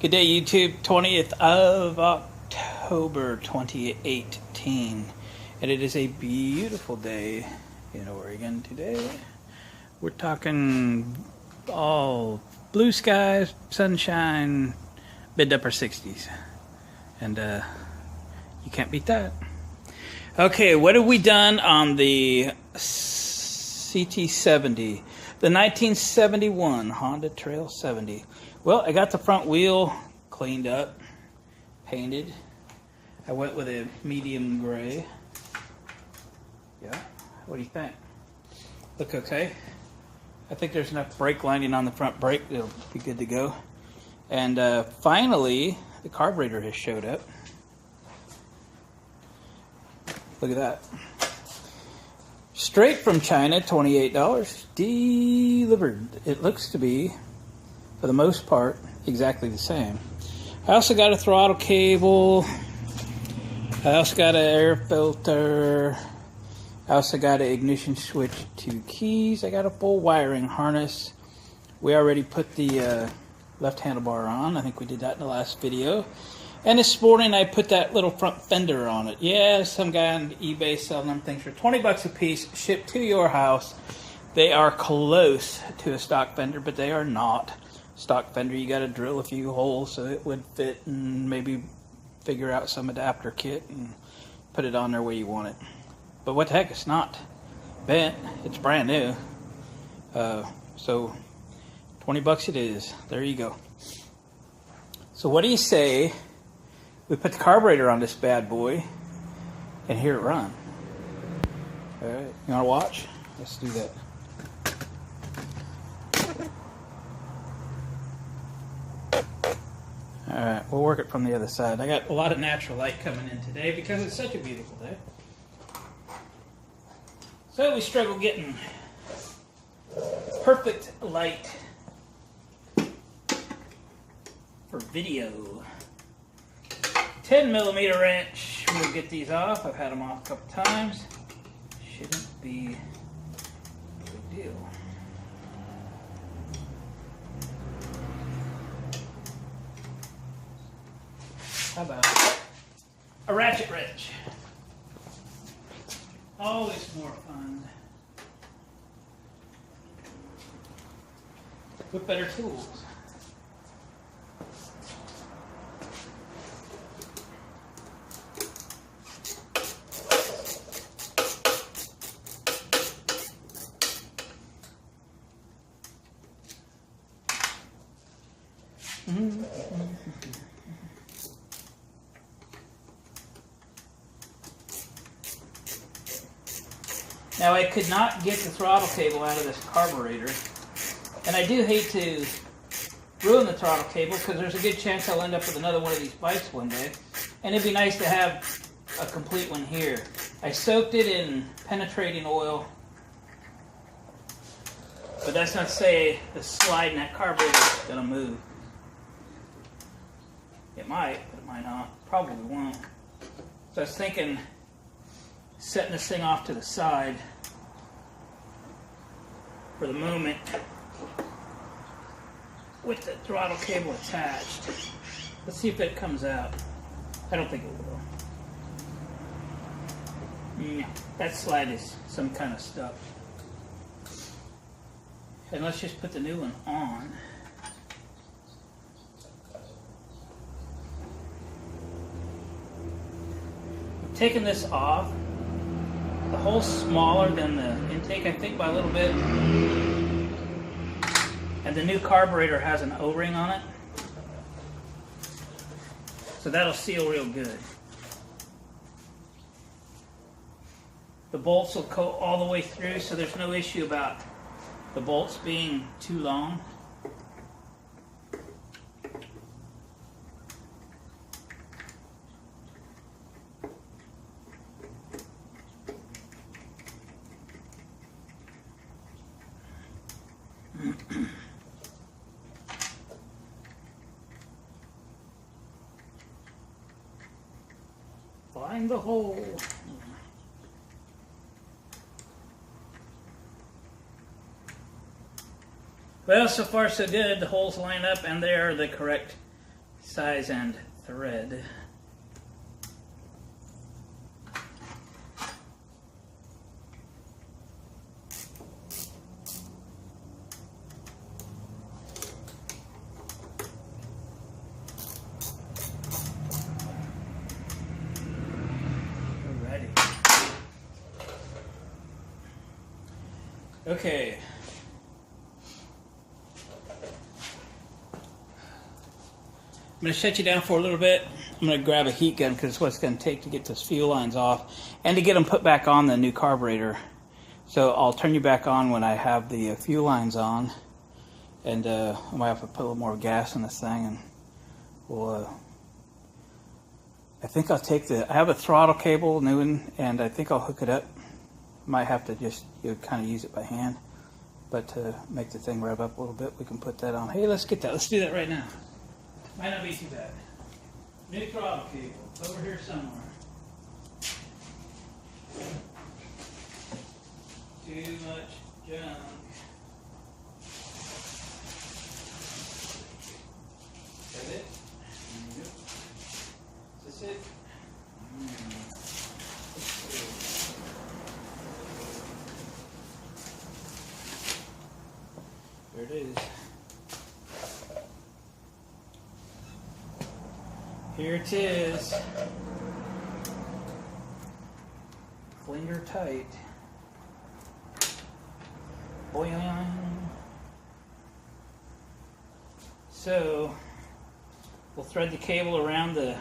Good day, YouTube. 20th of October 2018. And it is a beautiful day in Oregon today. We're talking all blue skies, sunshine, mid to upper 60s. And you can't beat that. Okay, what have we done on the CT70? The 1971 Honda Trail 70. Well, I got the front wheel cleaned up, painted. I went with a medium gray. Yeah, what do you think? Look okay? I think there's enough brake lining on the front brake. It'll be good to go. And finally, the carburetor has showed up. Look at that. Straight from China, $28, delivered. It looks to be, for the most part, exactly the same. I also got a throttle cable. I also got an air filter. I also got an ignition switch, 2 keys. I got a full wiring harness. We already put the left handlebar on. I think we did that in the last video. And this morning I put that little front fender on it. Yeah, some guy on eBay selling them things for 20 bucks a piece, shipped to your house. They are close to a stock fender, but they are not stock fender. You got to drill a few holes so it would fit, and maybe figure out some adapter kit and put it on there where you want it. But what the heck, it's not bent. It's brand new. So 20 bucks it is. There you go. So what do you say we put the carburetor on this bad boy and hear it run? All right, you want to watch? Let's do that. All right, we'll work it from the other side. I got a lot of natural light coming in today because it's such a beautiful day. So we struggle getting perfect light for video. 10mm wrench, we'll get these off. I've had them off a couple times. Shouldn't be a big deal. How about a ratchet wrench? Always more fun. With better tools. Now I could not get the throttle cable out of this carburetor, and I do hate to ruin the throttle cable because there's a good chance I'll end up with another one of these bikes one day, and it'd be nice to have a complete one here. I soaked it in penetrating oil, but that's not to say the slide in that carburetor is going to move. It might, but it might not. Probably won't. So I was thinking setting this thing off to the side for the moment with the throttle cable attached. Let's see if that comes out. I don't think it will. No, that slide is some kind of stuck. And let's just put the new one on. I'm taking this off. The hole's smaller than the intake, I think, by a little bit. And the new carburetor has an O-ring on it. So that'll seal real good. The bolts will go all the way through, so there's no issue about the bolts being too long. Find the hole. Well, so far so good. The holes line up and they are the correct size and thread. Okay. I'm going to shut you down for a little bit. I'm going to grab a heat gun because it's what it's going to take to get those fuel lines off and to get them put back on the new carburetor. So I'll turn you back on when I have the fuel lines on, and I might have to put a little more gas in this thing, and we'll. I think I'll take I have a throttle cable, new one, and I think I'll hook it up. Might have to just kind of use it by hand, but to make the thing rev up a little bit, we can put that on. Hey, let's get that. Let's do that right now. Might not be too bad. New throttle cable over here somewhere. Too much junk. Is that it? Yep. Is this it? There it is. Here it is. Finger tight. Boing. So we'll thread the cable around the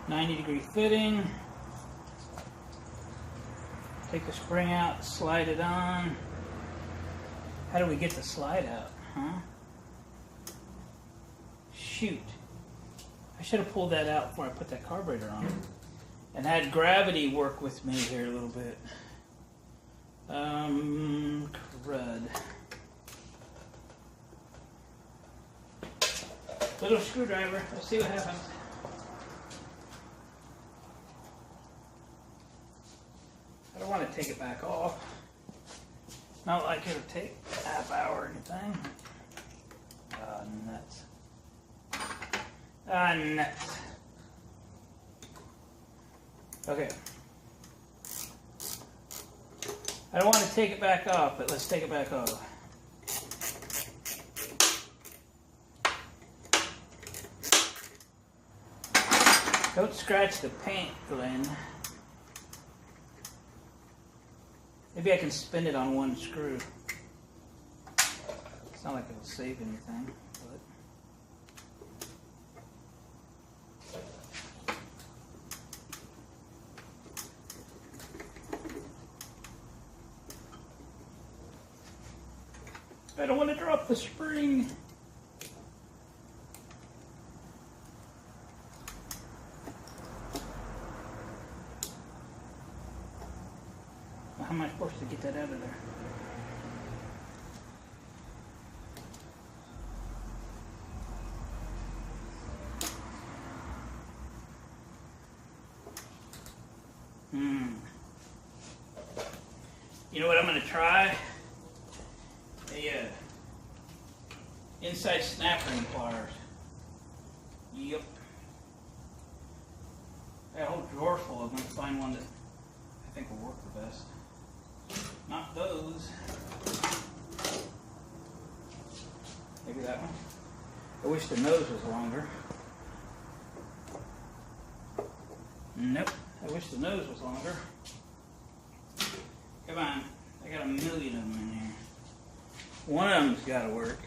90-degree fitting. Take the spring out, slide it on. How do we get the slide out, huh? Shoot. I should have pulled that out before I put that carburetor on. And had gravity work with me here a little bit. Crud. Little screwdriver. Let's see what happens. I don't want to take it back off. Not like it'll take a half hour or anything. Nuts. Nuts. Okay. I don't want to take it back off, but let's take it back off. Don't scratch the paint, Glenn. Maybe I can spin it on one screw. It's not like it'll save anything, but... I don't want to drop the spring. How am I supposed to get that out of there? You know what I'm going to try? Inside snap ring pliers. Yep. I got a whole drawer full of them. Find one that I think will work the best. Not those. Maybe that one. I wish the nose was longer. Nope. I wish the nose was longer. Come on. I got a million of them in here. One of them's got to work.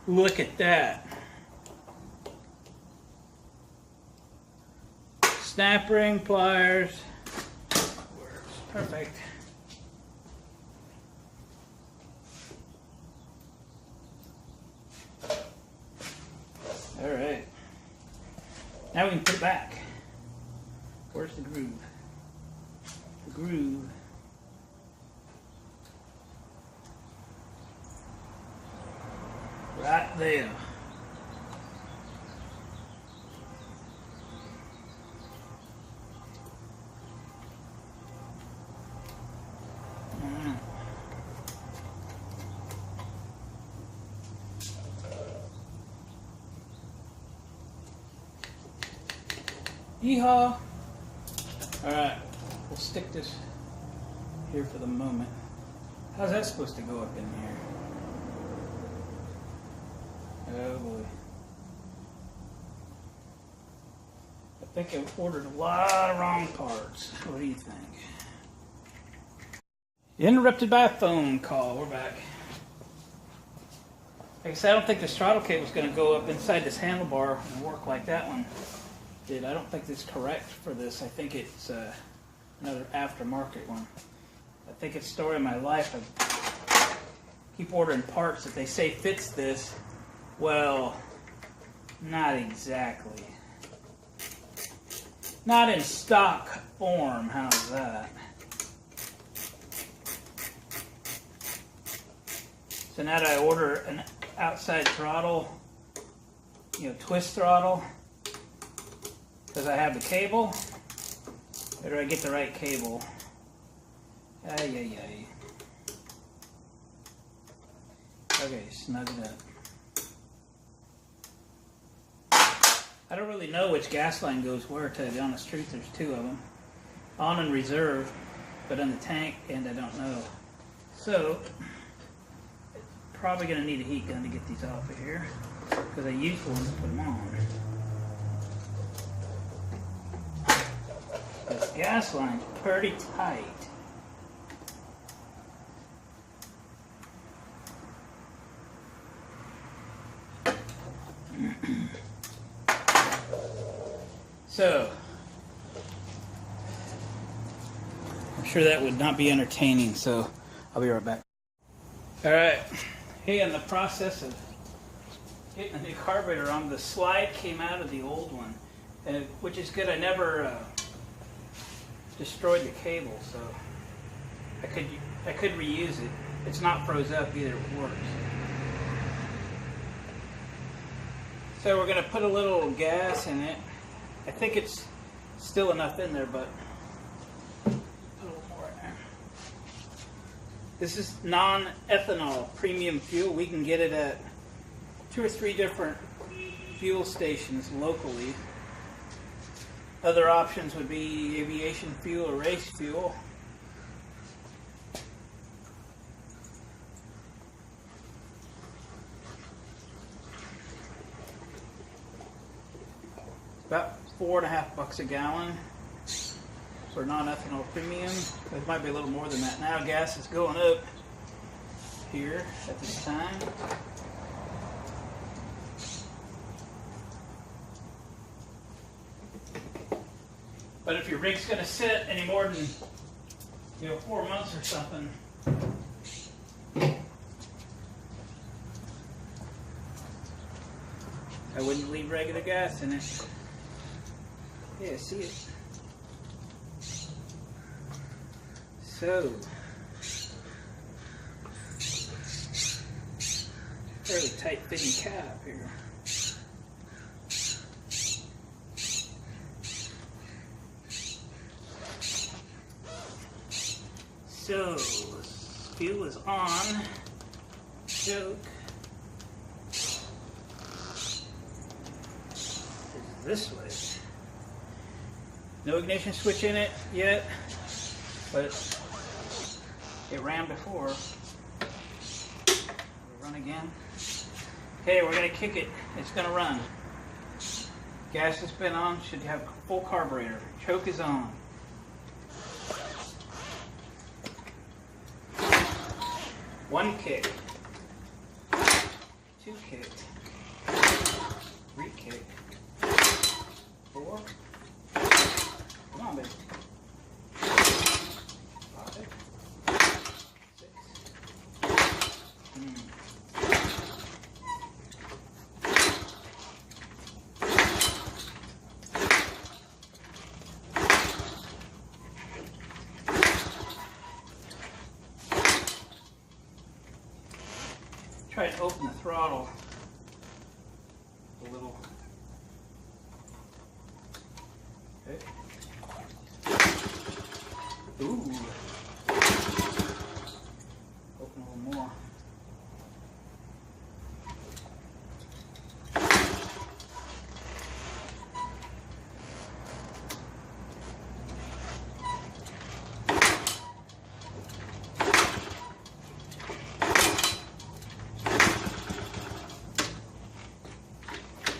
Look at that. Snap ring pliers. Works perfect. All right. Now we can put it back. Where's the groove? The groove. Right there. Yeehaw! Alright, we'll stick this here for the moment. How's that supposed to go up in here? Oh boy. I think I ordered a lot of wrong parts. What do you think? Interrupted by a phone call. We're back. Like I said, I don't think this throttle cable is going to go up inside this handlebar and work like that one did. I don't think it's correct for this. I think it's another aftermarket one. I think it's the story of my life. I keep ordering parts that they say fits this. Well, not exactly. Not in stock form. How's that? So now that I order an outside throttle, twist throttle, because I have the cable, better I get the right cable. Ay. Okay, snug it up. I don't really know which gas line goes where, to tell you the honest truth. There's two of them. On in reserve, but on the tank, and I don't know. So, probably going to need a heat gun to get these off of here, because I used one to put them on. This gas line's pretty tight. So, I'm sure that would not be entertaining, so I'll be right back. Alright, hey, in the process of getting the new carburetor on, the slide came out of the old one, which is good. I never destroyed the cable, so I could reuse it. It's not froze up either, it works. So we're going to put a little gas in it. I think it's still enough in there, but put a little more in there. This is non-ethanol premium fuel. We can get it at 2 or 3 different fuel stations locally. Other options would be aviation fuel or race fuel. About $4.50 a gallon for non-ethanol premium. It might be a little more than that now. Gas is going up here at this time. But if your rig's going to sit any more than 4 months or something, I wouldn't leave regular gas in it. Yeah, see it. So, fairly tight fitting cap here. So, fuel is on. Choke. This way. No ignition switch in it yet, but it ran before. We'll run again. Okay, we're going to kick it. It's going to run. Gas has been on. Should have full carburetor. Choke is on. One kick. 2 kick. 3 kick. 4. Come on, baby. 5. 6. Try to open the throttle a little. Okay. Ooh. Open a little more.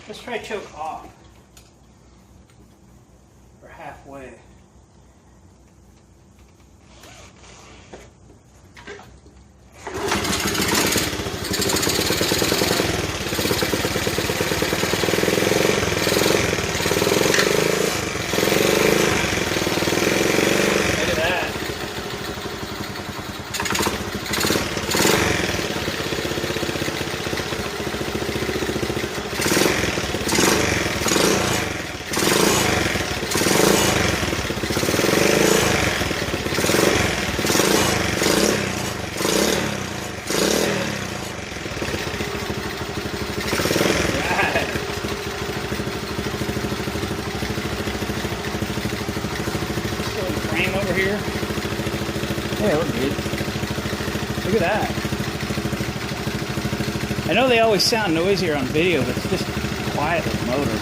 Let's try choke off. Or halfway. Over here. Yeah, we're good. Look at that. I know they always sound noisier on video, but it's just quiet with the motor.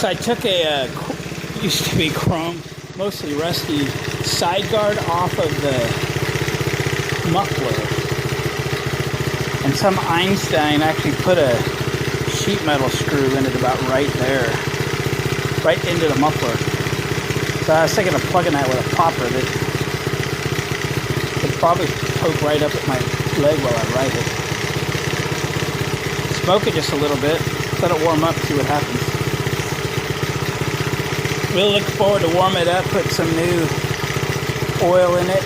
So I took a, used to be chrome, mostly rusty, side guard off of the muffler. And some Einstein actually put a sheet metal screw in it about right there, right into the muffler. So I was thinking of plugging that with a popper that would probably poke right up at my leg while I ride it. Smoke it just a little bit, let it warm up, see what happens. We'll look forward to warm it up, put some new oil in it,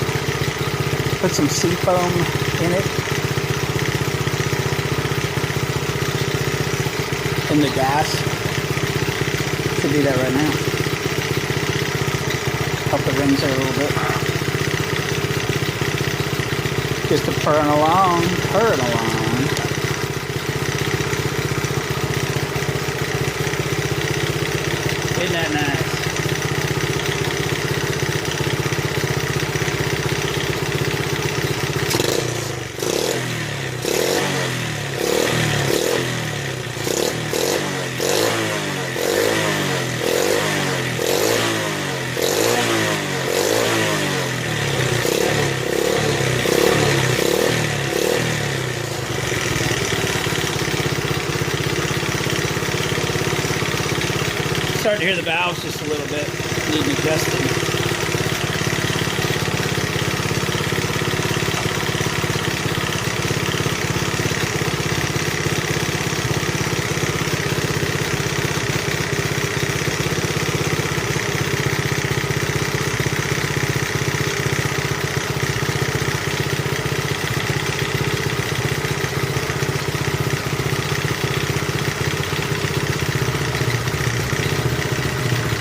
put some seafoam in it, in the gas. Should do that right now. Help the rings there a little bit. Just a purring along. Isn't that nice? Starting to hear the valves just a little bit, needing adjusting.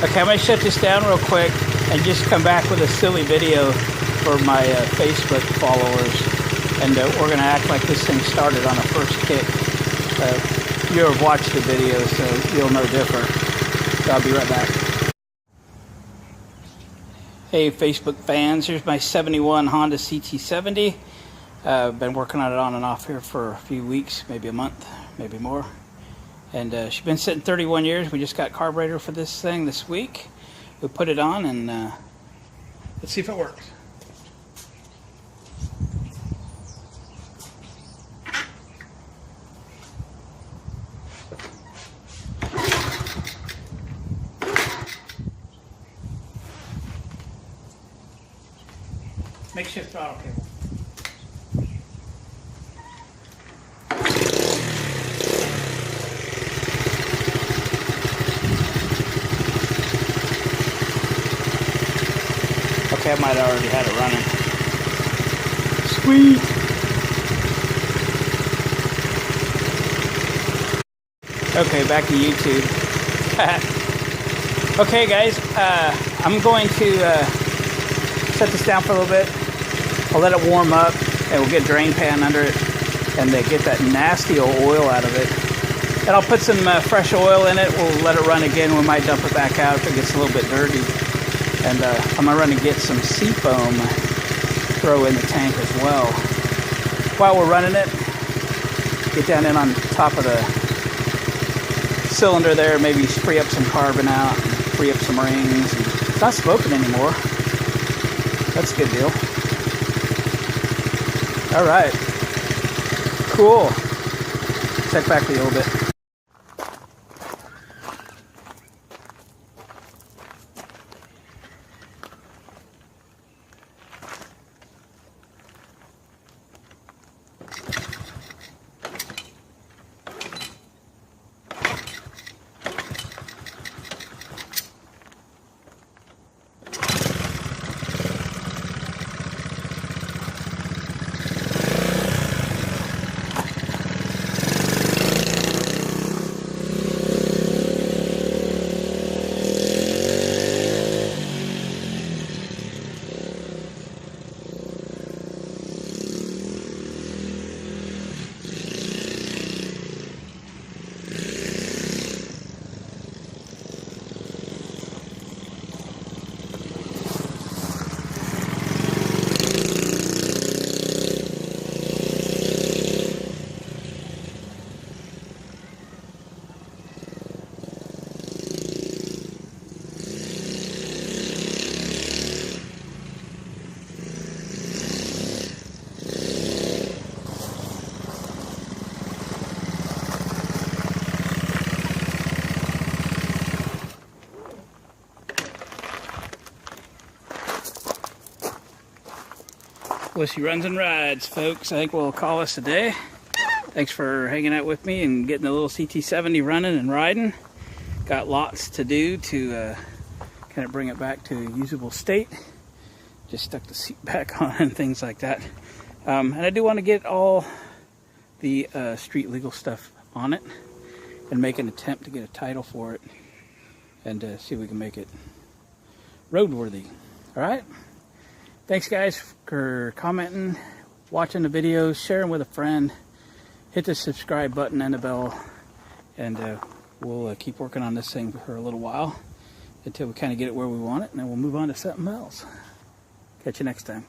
Okay, I'm going to shut this down real quick and just come back with a silly video for my Facebook followers. And we're going to act like this thing started on a first kick. You'll have watched the video, so you'll know different. So I'll be right back. Hey, Facebook fans, here's my 71 Honda CT70. I've been working on it on and off here for a few weeks, maybe a month, maybe more. And she's been sitting 31 years. We just got carburetor for this thing this week. We put it on and let's see if it works. Makeshift throttle cable. Okay, I might have already had it running. Sweet! Okay, back to YouTube. Okay, guys, I'm going to set this down for a little bit. I'll let it warm up, and we'll get a drain pan under it, and get that nasty old oil out of it. And I'll put some fresh oil in it. We'll let it run again. We might dump it back out if it gets a little bit dirty. And I'm gonna run and get some seafoam, throw in the tank as well. While we're running it, get down in on top of the cylinder there, maybe spray up some carbon out, free up some rings. It's not smoking anymore. That's a good deal. All right, cool. Check back a little bit. Well, she runs and rides, folks. I think we'll call us a day. Thanks for hanging out with me and getting the little CT70 running and riding. Got lots to do to kind of bring it back to a usable state. Just stuck the seat back on and things like that. And I do want to get all the street legal stuff on it and make an attempt to get a title for it and see if we can make it roadworthy. All right? Thanks, guys, for commenting, watching the videos, sharing with a friend. Hit the subscribe button and the bell, and we'll keep working on this thing for a little while until we kind of get it where we want it, and then we'll move on to something else. Catch you next time.